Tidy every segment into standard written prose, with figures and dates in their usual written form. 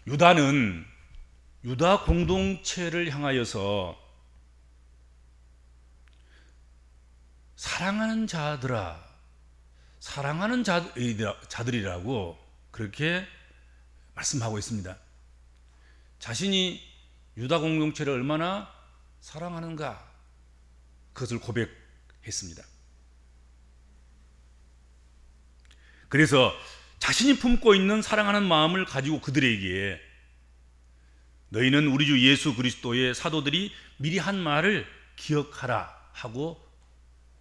유다는 유다 공동체를 향하여서 사랑하는 자들아, 사랑하는 자들이라고 그렇게 말씀하고 있습니다. 자신이 유다 공동체를 얼마나 사랑하는가, 그것을 고백했습니다. 그래서 자신이 품고 있는 사랑하는 마음을 가지고 그들에게 너희는 우리 주 예수 그리스도의 사도들이 미리 한 말을 기억하라 하고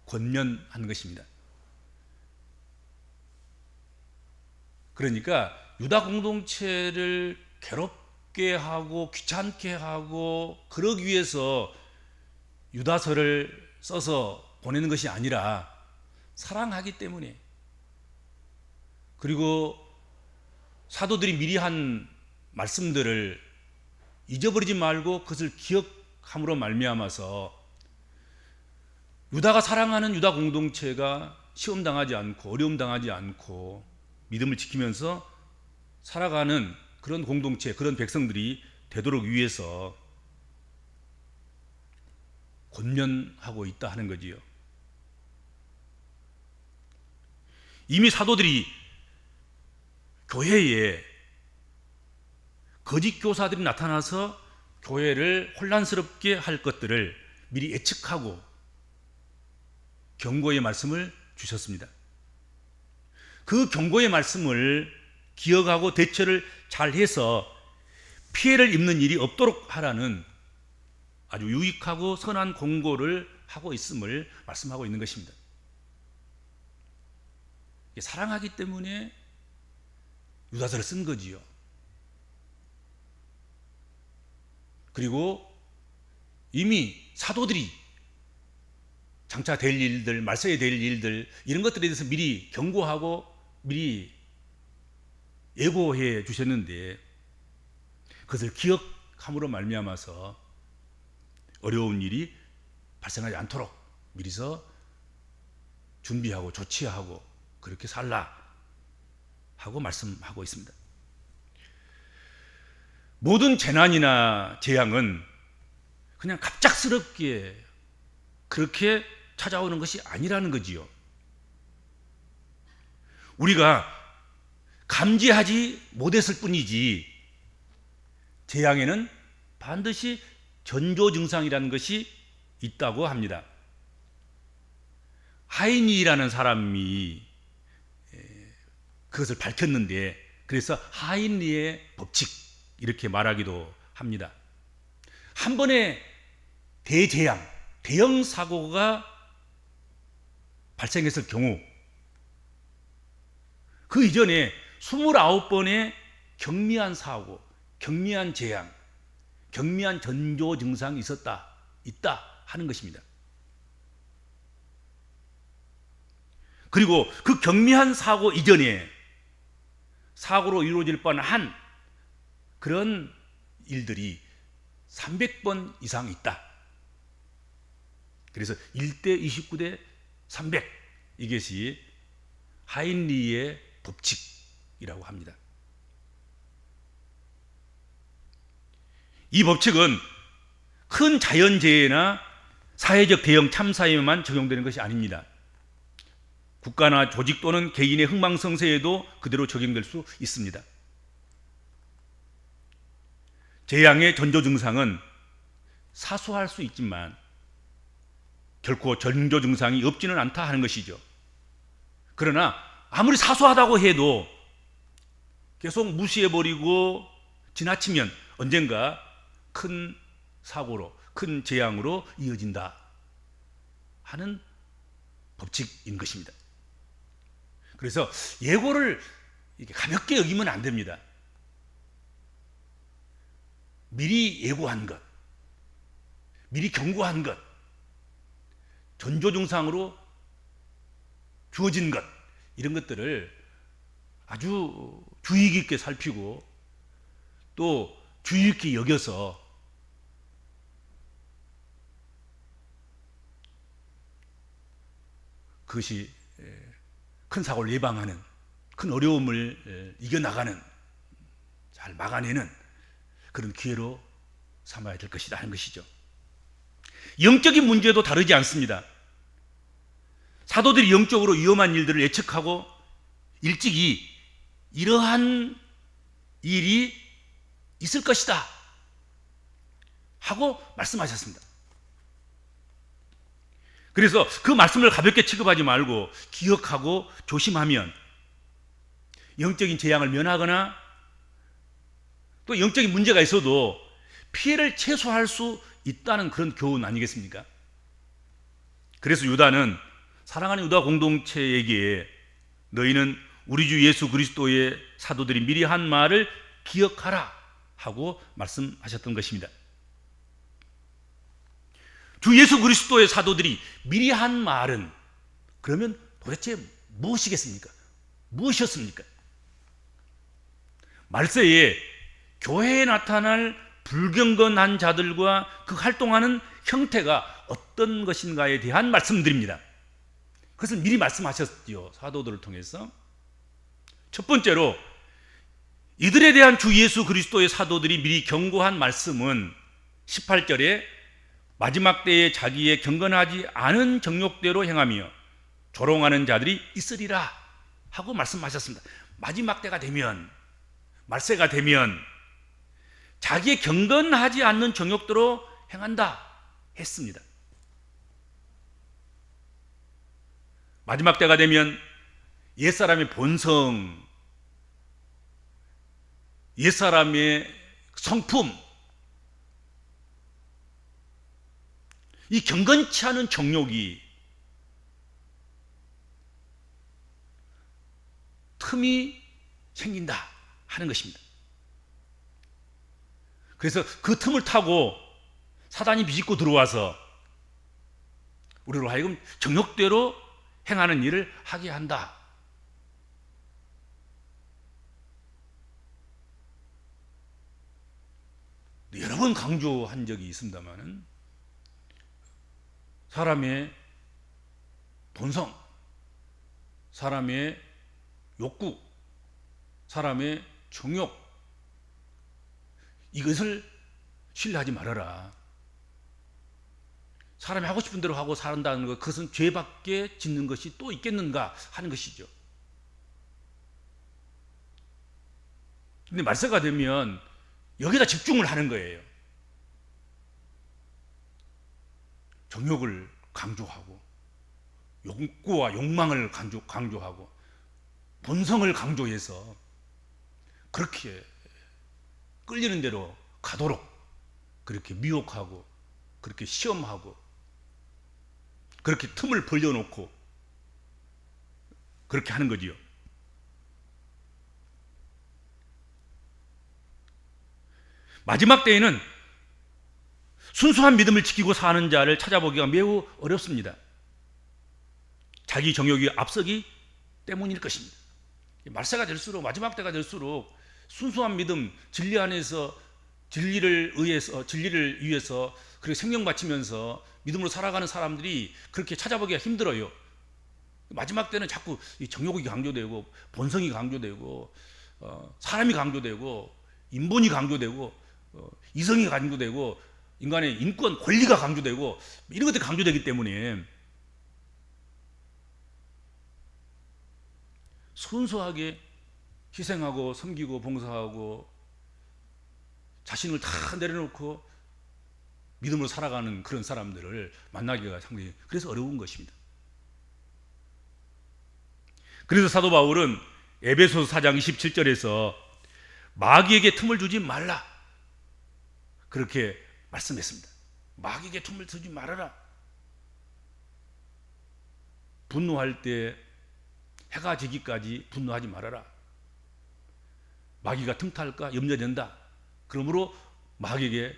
권면한 것입니다. 그러니까 유다 공동체를 괴롭게 하고 귀찮게 하고 그러기 위해서 유다서를 써서 보내는 것이 아니라 사랑하기 때문에, 그리고 사도들이 미리 한 말씀들을 잊어버리지 말고 그것을 기억함으로 말미암아서 유다가 사랑하는 유다 공동체가 시험 당하지 않고 어려움 당하지 않고 믿음을 지키면서 살아가는 그런 공동체, 그런 백성들이 되도록 위해서 권면하고 있다 하는 거지요. 이미 사도들이 교회에 거짓 교사들이 나타나서 교회를 혼란스럽게 할 것들을 미리 예측하고 경고의 말씀을 주셨습니다. 그 경고의 말씀을 기억하고 대처를 잘 해서 피해를 입는 일이 없도록 하라는 아주 유익하고 선한 공고를 하고 있음을 말씀하고 있는 것입니다. 사랑하기 때문에 유다서를 쓴 거지요. 그리고 이미 사도들이 장차 될 일들, 말세에 될 일들, 이런 것들에 대해서 미리 경고하고 미리 예고해 주셨는데 그것을 기억함으로 말미암아서 어려운 일이 발생하지 않도록 미리서 준비하고 조치하고 그렇게 살라 하고 말씀하고 있습니다. 모든 재난이나 재앙은 그냥 갑작스럽게 그렇게 찾아오는 것이 아니라는 거지요. 우리가 감지하지 못했을 뿐이지 재앙에는 반드시 전조 증상이라는 것이 있다고 합니다. 하인리라는 사람이 그것을 밝혔는데, 그래서 하인리의 법칙 이렇게 말하기도 합니다. 한 번의 대재앙, 대형 사고가 발생했을 경우 그 이전에 29번의 경미한 사고, 경미한 재앙, 경미한 전조 증상이 있다 하는 것입니다. 그리고 그 경미한 사고 이전에 사고로 이루어질 뻔한 그런 일들이 300번 이상 있다. 그래서 1대 29대 300, 이것이 하인리의 법칙이라고 합니다. 이 법칙은 큰 자연재해나 사회적 대형 참사에만 적용되는 것이 아닙니다. 국가나 조직 또는 개인의 흥망성쇠에도 그대로 적용될 수 있습니다. 재앙의 전조 증상은 사소할 수 있지만 결코 전조 증상이 없지는 않다 하는 것이죠. 그러나 아무리 사소하다고 해도 계속 무시해버리고 지나치면 언젠가 큰 사고로, 큰 재앙으로 이어진다 하는 법칙인 것입니다. 그래서 예고를 이렇게 가볍게 여기면 안 됩니다. 미리 예고한 것, 미리 경고한 것, 전조 증상으로 주어진 것, 이런 것들을 아주 주의 깊게 살피고 또 주의 깊게 여겨서 그것이 큰 사고를 예방하는, 큰 어려움을 이겨나가는 잘 막아내는 그런 기회로 삼아야 될 것이다 하는 것이죠. 영적인 문제도 다르지 않습니다. 사도들이 영적으로 위험한 일들을 예측하고 일찍이 이러한 일이 있을 것이다 하고 말씀하셨습니다. 그래서 그 말씀을 가볍게 취급하지 말고 기억하고 조심하면 영적인 재앙을 면하거나 또 영적인 문제가 있어도 피해를 최소화할 수 있다는 그런 교훈 아니겠습니까? 그래서 유다는 사랑하는 유다 공동체에게 너희는 우리 주 예수 그리스도의 사도들이 미리 한 말을 기억하라 하고 말씀하셨던 것입니다. 주 예수 그리스도의 사도들이 미리 한 말은 그러면 도대체 무엇이겠습니까? 무엇이었습니까? 말세에 교회에 나타날 불경건한 자들과 그 활동하는 형태가 어떤 것인가에 대한 말씀드립니다. 그것을 미리 말씀하셨지요. 사도들을 통해서. 첫 번째로 이들에 대한 주 예수 그리스도의 사도들이 미리 경고한 말씀은 18절에 마지막 때에 자기의 경건하지 않은 정욕대로 행하며 조롱하는 자들이 있으리라 하고 말씀하셨습니다. 마지막 때가 되면, 말세가 되면 자기의 경건하지 않는 정욕대로 행한다 했습니다. 마지막 때가 되면 옛사람의 본성, 옛사람의 성품, 이 경건치 않은 정욕이 틈이 생긴다 하는 것입니다. 그래서 그 틈을 타고 사단이 비집고 들어와서 우리로 하여금 정욕대로 행하는 일을 하게 한다. 여러 번 강조한 적이 있습니다만은 사람의 본성, 사람의 욕구, 사람의 정욕, 이것을 신뢰하지 말아라. 사람이 하고 싶은 대로 하고 산다는 것, 그것은 죄밖에 짓는 것이 또 있겠는가 하는 것이죠. 근데 말세가 되면 여기다 집중을 하는 거예요. 정욕을 강조하고 욕구와 욕망을 강조하고 본성을 강조해서 그렇게 끌리는 대로 가도록 그렇게 미혹하고 그렇게 시험하고 그렇게 틈을 벌려놓고 그렇게 하는 거지요. 마지막 때에는 순수한 믿음을 지키고 사는 자를 찾아보기가 매우 어렵습니다. 자기 정욕이 앞서기 때문일 것입니다. 말세가 될수록, 마지막 때가 될수록 순수한 믿음, 진리 안에서 진리를 위해서 그렇게 생명 바치면서 믿음으로 살아가는 사람들이 그렇게 찾아보기가 힘들어요. 마지막 때는 자꾸 정욕이 강조되고 본성이 강조되고 사람이 강조되고 인본이 강조되고 이성이 강조되고 인간의 인권, 권리가 강조되고 이런 것들이 강조되기 때문에 순수하게 희생하고 섬기고 봉사하고 자신을 다 내려놓고 믿음으로 살아가는 그런 사람들을 만나기가 상당히 그래서 어려운 것입니다. 그래서 사도 바울은 에베소서 4장 27절에서 마귀에게 틈을 주지 말라 그렇게 말씀했습니다. 마귀에게 틈을 주지 말아라. 분노할 때 해가 지기까지 분노하지 말아라. 마귀가 틈탈까 염려된다. 그러므로 마귀에게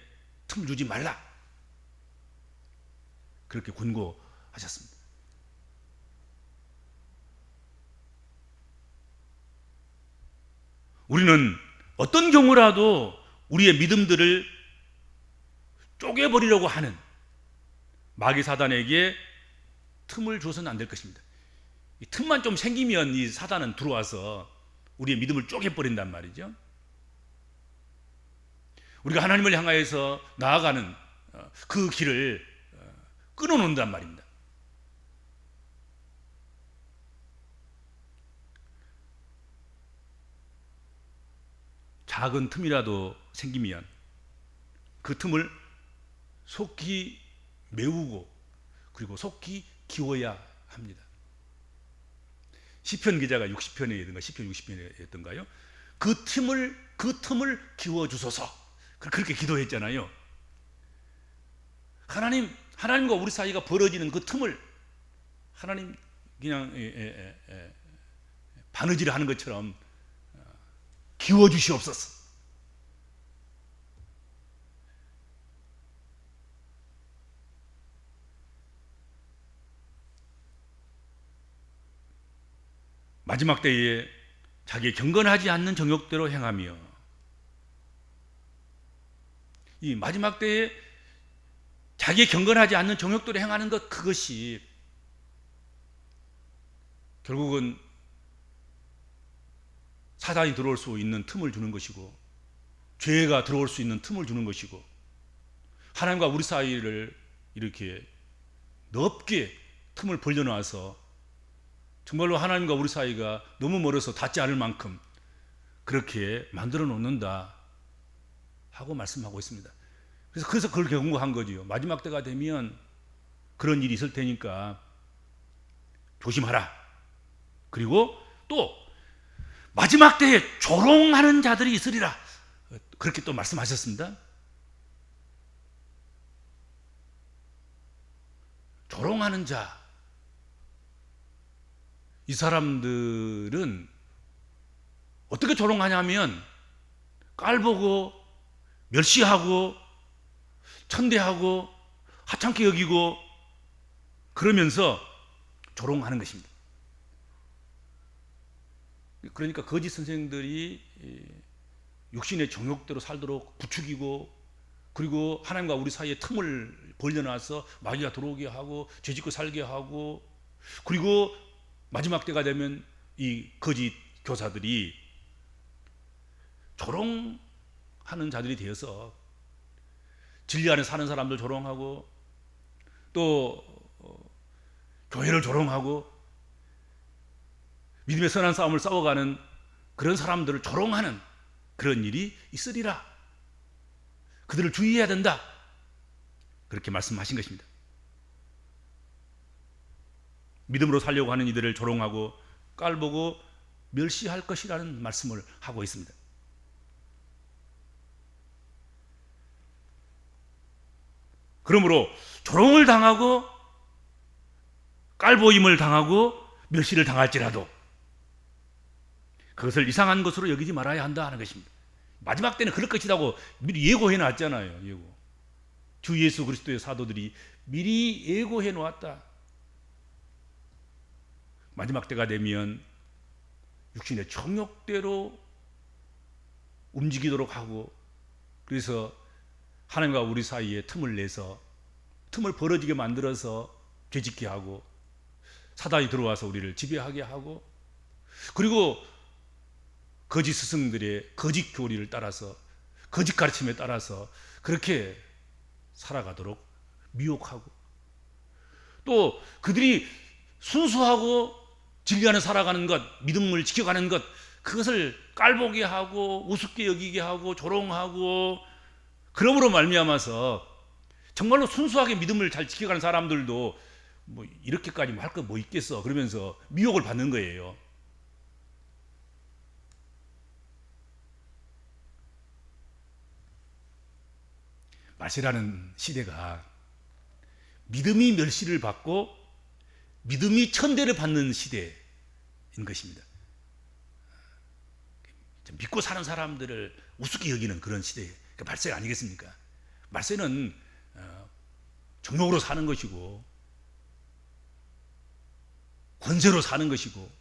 틈을 주지 말라. 그렇게 권고하셨습니다. 우리는 어떤 경우라도 우리의 믿음들을 쪼개버리려고 하는 마귀 사단에게 틈을 줘서는 안 될 것입니다. 이 틈만 좀 생기면 이 사단은 들어와서 우리의 믿음을 쪼개버린단 말이죠. 우리가 하나님을 향하여서 나아가는 그 길을 끊어놓는단 말입니다. 작은 틈이라도 생기면 그 틈을 속히 메우고 그리고 속히 기워야 합니다. 시편 기자가 60편이었던가 10편 60편이었던가요? 그 틈을 기워 주소서. 그렇게 기도했잖아요. 하나님과 우리 사이가 벌어지는 그 틈을 하나님 그냥 바느질 하는 것처럼 기워 주시옵소서. 마지막 때에 자기의 경건하지 않는 정욕대로 행하며, 이 마지막 때에 자기의 경건하지 않는 정욕대로 행하는 것, 그것이 결국은 사단이 들어올 수 있는 틈을 주는 것이고, 죄가 들어올 수 있는 틈을 주는 것이고, 하나님과 우리 사이를 이렇게 넓게 틈을 벌려놔서 정말로 하나님과 우리 사이가 너무 멀어서 닿지 않을 만큼 그렇게 만들어 놓는다 하고 말씀하고 있습니다. 그래서 그걸 경고한 거지요. 마지막 때가 되면 그런 일이 있을 테니까 조심하라. 그리고 또 마지막 때에 조롱하는 자들이 있으리라. 그렇게 또 말씀하셨습니다. 조롱하는 자. 이 사람들은 어떻게 조롱하냐면 깔보고 멸시하고 천대하고 하찮게 여기고 그러면서 조롱하는 것입니다. 그러니까 거짓 선생들이 육신의 정욕대로 살도록 부추기고, 그리고 하나님과 우리 사이에 틈을 벌려놔서 마귀가 들어오게 하고 죄짓고 살게 하고, 그리고 마지막 때가 되면 이 거짓 교사들이 조롱하는 자들이 되어서 진리 안에 사는 사람들 조롱하고, 또 교회를 조롱하고, 믿음의 선한 싸움을 싸워가는 그런 사람들을 조롱하는 그런 일이 있으리라. 그들을 주의해야 된다. 그렇게 말씀하신 것입니다. 믿음으로 살려고 하는 이들을 조롱하고 깔보고 멸시할 것이라는 말씀을 하고 있습니다. 그러므로 조롱을 당하고 깔보임을 당하고 멸시를 당할지라도 그것을 이상한 것으로 여기지 말아야 한다 하는 것입니다. 마지막 때는 그럴 것이라고 미리 예고해 놨잖아요. 예고. 주 예수 그리스도의 사도들이 미리 예고해 놓았다. 마지막 때가 되면 육신의 정욕대로 움직이도록 하고, 그래서 하나님과 우리 사이에 틈을 내서 틈을 벌어지게 만들어서 죄짓게 하고, 사단이 들어와서 우리를 지배하게 하고, 그리고 거짓 스승들의 거짓 교리를 따라서 거짓 가르침에 따라서 그렇게 살아가도록 미혹하고, 또 그들이 순수하고 진리 안에 살아가는 것, 믿음을 지켜가는 것, 그것을 깔보게 하고 우습게 여기게 하고 조롱하고, 그러므로 말미암아서 정말로 순수하게 믿음을 잘 지켜가는 사람들도 뭐 이렇게까지 할 거 뭐 있겠어 그러면서 미혹을 받는 거예요. 말세라는 시대가 믿음이 멸시를 받고 믿음이 천대를 받는 시대인 것입니다. 믿고 사는 사람들을 우습게 여기는 그런 시대가 말세가 아니겠습니까? 말세는 정욕으로 사는 것이고 권세로 사는 것이고,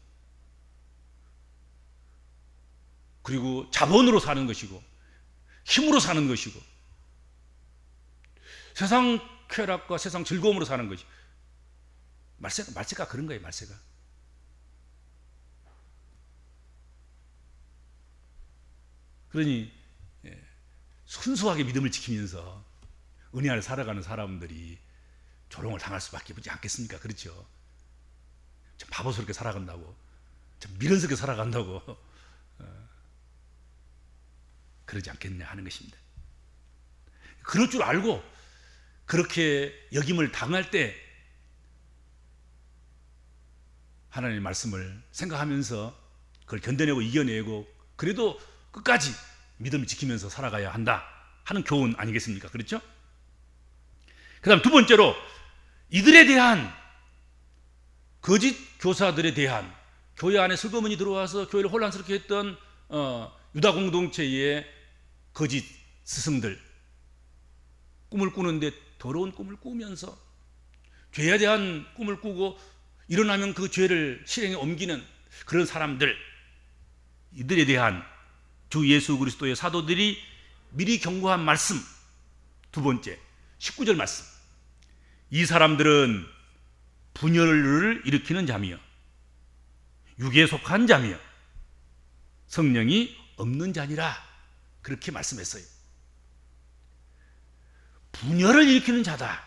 그리고 자본으로 사는 것이고 힘으로 사는 것이고 세상 쾌락과 세상 즐거움으로 사는 것이 말세가 그런 거예요. 말세가. 그러니 순수하게 믿음을 지키면서 은혜 안에 살아가는 사람들이 조롱을 당할 수밖에 없지 않겠습니까? 그렇죠? 참 바보스럽게 살아간다고, 참 미련스럽게 살아간다고 그러지 않겠냐 하는 것입니다. 그럴 줄 알고 그렇게 역임을 당할 때 하나님의 말씀을 생각하면서 그걸 견뎌내고 이겨내고 그래도 끝까지 믿음을 지키면서 살아가야 한다 하는 교훈 아니겠습니까? 그렇죠? 그 다음 두 번째로, 이들에 대한 거짓 교사들에 대한, 교회 안에 슬그머니 들어와서 교회를 혼란스럽게 했던 유다 공동체의 거짓 스승들, 꿈을 꾸는데 더러운 꿈을 꾸면서 죄에 대한 꿈을 꾸고 일어나면 그 죄를 실행에 옮기는 그런 사람들, 이들에 대한 주 예수 그리스도의 사도들이 미리 경고한 말씀, 두 번째 19절 말씀. 이 사람들은 분열을 일으키는 자며 육에 속한 자며 성령이 없는 자니라, 그렇게 말씀했어요. 분열을 일으키는 자다.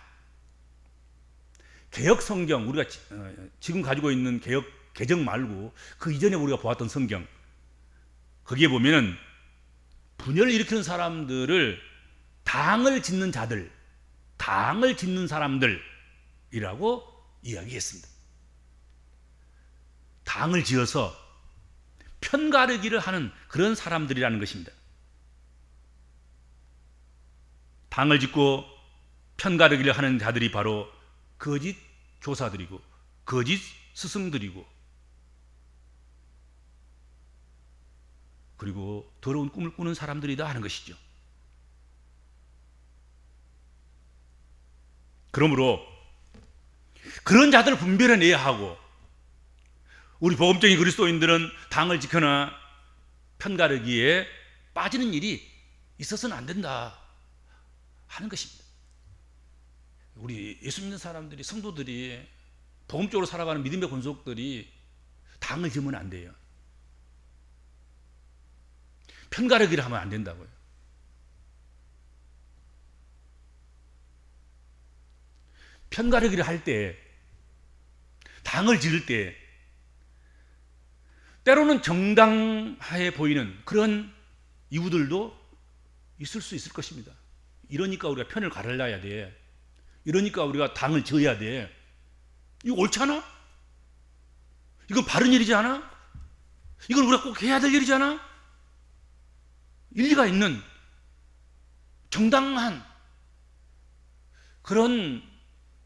개역 성경, 우리가 지금 가지고 있는 개역 개정 말고 그 이전에 우리가 보았던 성경, 거기에 보면은 분열을 일으키는 사람들을 당을 짓는 자들, 당을 짓는 사람들이라고 이야기했습니다. 당을 지어서 편가르기를 하는 그런 사람들이라는 것입니다. 당을 짓고 편가르기를 하는 자들이 바로 거짓 교사들이고 거짓 스승들이고, 그리고 더러운 꿈을 꾸는 사람들이다 하는 것이죠. 그러므로 그런 자들을 분별해내야 하고, 우리 복음적인 그리스도인들은 당을 지거나 편가르기에 빠지는 일이 있어서는 안 된다 하는 것입니다. 우리 예수 믿는 사람들이, 성도들이, 복음적으로 살아가는 믿음의 권속들이 당을 지으면 안 돼요. 편가르기를 하면 안 된다고요. 편가르기를 할 때, 당을 지을 때 때로는 정당하게 보이는 그런 이유들도 있을 수 있을 것입니다. 이러니까 우리가 편을 가르려야 돼. 이러니까 우리가 당을 지어야 돼. 이거 옳지 않아? 이건 바른 일이지 않아? 이건 우리가 꼭 해야 될 일이지 않아? 일리가 있는 정당한 그런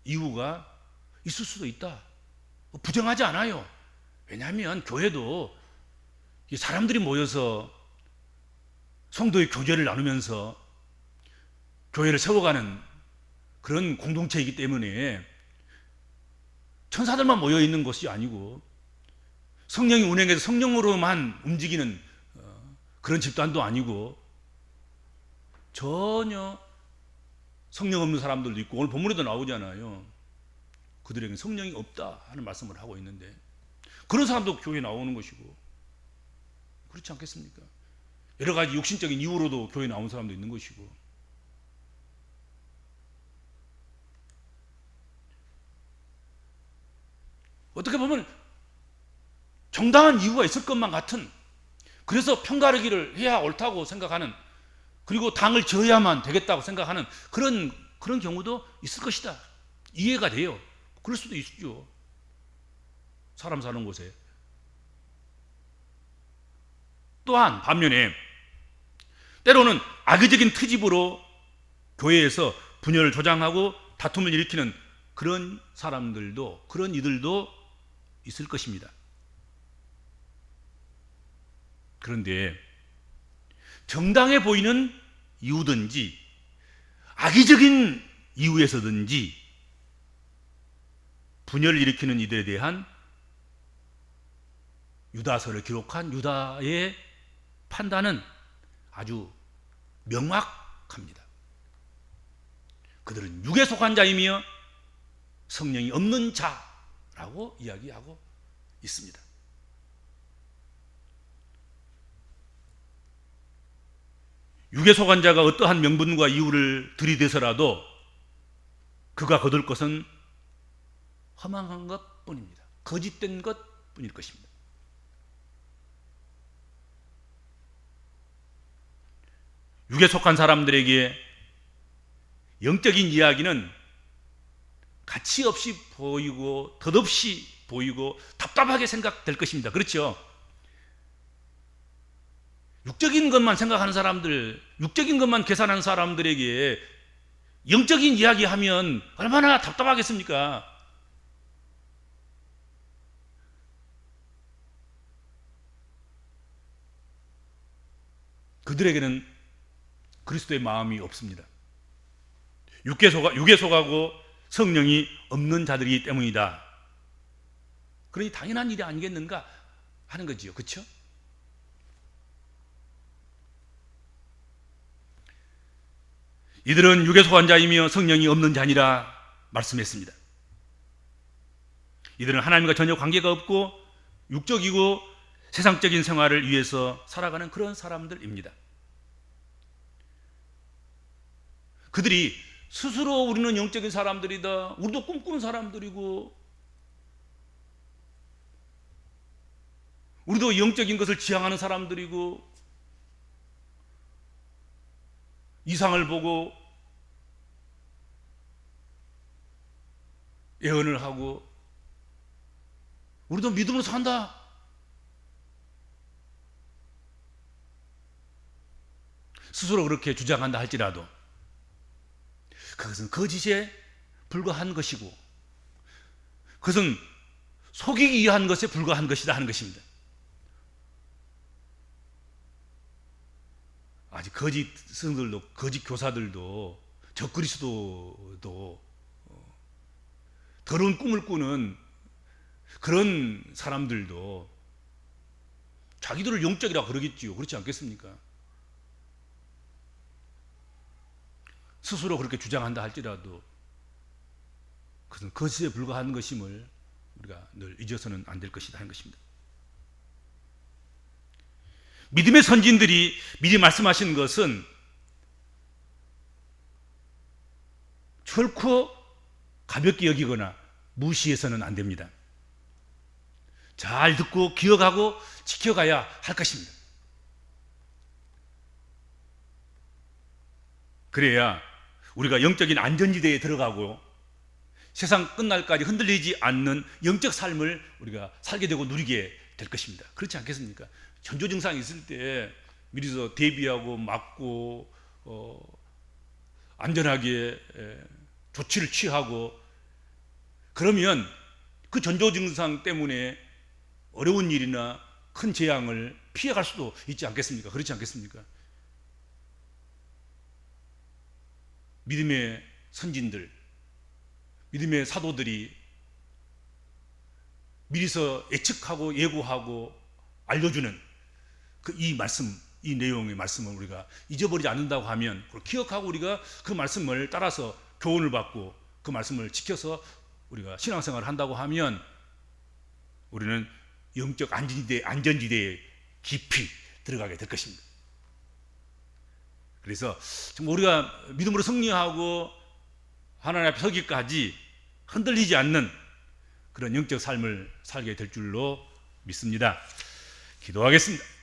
이유가 있을 수도 있다. 부정하지 않아요. 왜냐하면 교회도 사람들이 모여서 성도의 교제를 나누면서 교회를 세워가는 그런 공동체이기 때문에 천사들만 모여 있는 것이 아니고 성령이 운행해서 성령으로만 움직이는 그런 집단도 아니고 전혀 성령 없는 사람들도 있고, 오늘 본문에도 나오잖아요. 그들에게는 성령이 없다 하는 말씀을 하고 있는데 그런 사람도 교회에 나오는 것이고, 그렇지 않겠습니까? 여러 가지 육신적인 이유로도 교회에 나온 사람도 있는 것이고, 어떻게 보면 정당한 이유가 있을 것만 같은, 그래서 편가르기를 해야 옳다고 생각하는, 그리고 당을 지어야만 되겠다고 생각하는 그런 경우도 있을 것이다. 이해가 돼요. 그럴 수도 있죠. 사람 사는 곳에. 또한 반면에 때로는 악의적인 트집으로 교회에서 분열을 조장하고 다툼을 일으키는 그런 사람들도, 그런 이들도 있을 것입니다. 그런데 정당해 보이는 이유든지 악의적인 이유에서든지 분열을 일으키는 이들에 대한 유다서를 기록한 유다의 판단은 아주 명확합니다. 그들은 육에 속한 자이며 성령이 없는 자라고 이야기하고 있습니다. 육에 속한 자가 어떠한 명분과 이유를 들이대서라도 그가 거둘 것은 허망한 것 뿐입니다. 거짓된 것 뿐일 것입니다. 육에 속한 사람들에게 영적인 이야기는 가치 없이 보이고 덧없이 보이고 답답하게 생각될 것입니다. 그렇죠? 육적인 것만 생각하는 사람들, 육적인 것만 계산하는 사람들에게 영적인 이야기 하면 얼마나 답답하겠습니까? 그들에게는 그리스도의 마음이 없습니다. 육에 속하고 성령이 없는 자들이기 때문이다. 그러니 당연한 일이 아니겠는가 하는 거지요. 그렇죠? 이들은 육에 속한 자이며 성령이 없는 자니라 말씀했습니다. 이들은 하나님과 전혀 관계가 없고 육적이고 세상적인 생활을 위해서 살아가는 그런 사람들입니다. 그들이 스스로 우리는 영적인 사람들이다, 우리도 꿈꾸는 사람들이고 우리도 영적인 것을 지향하는 사람들이고 이상을 보고 예언을 하고 우리도 믿음으로 산다, 스스로 그렇게 주장한다 할지라도 그것은 거짓에 불과한 것이고 그것은 속이기 위한 것에 불과한 것이다 하는 것입니다. 아직 거짓 스승들도 거짓 교사들도 적그리스도도 더러운 꿈을 꾸는 그런 사람들도 자기들을 영적이라고 그러겠지요. 그렇지 않겠습니까? 스스로 그렇게 주장한다 할지라도 그것은 거짓에 불과한 것임을 우리가 늘 잊어서는 안 될 것이다 하는 것입니다. 믿음의 선진들이 미리 말씀하신 것은 결코 가볍게 여기거나 무시해서는 안 됩니다. 잘 듣고 기억하고 지켜가야 할 것입니다. 그래야 우리가 영적인 안전지대에 들어가고 세상 끝날까지 흔들리지 않는 영적 삶을 우리가 살게 되고 누리게 될 것입니다. 그렇지 않겠습니까? 전조 증상이 있을 때 미리서 대비하고 막고 안전하게 조치를 취하고 그러면 그 전조 증상 때문에 어려운 일이나 큰 재앙을 피해갈 수도 있지 않겠습니까? 그렇지 않겠습니까? 믿음의 선진들, 믿음의 사도들이 미리서 예측하고 예고하고 알려주는 이 말씀, 이 내용의 말씀을 우리가 잊어버리지 않는다고 하면, 기억하고 우리가 그 말씀을 따라서 교훈을 받고 그 말씀을 지켜서 우리가 신앙생활을 한다고 하면 우리는 영적 안전지대에 깊이 들어가게 될 것입니다. 그래서 정말 우리가 믿음으로 승리하고 하나님 앞에 서기까지 흔들리지 않는 그런 영적 삶을 살게 될 줄로 믿습니다. 기도하겠습니다.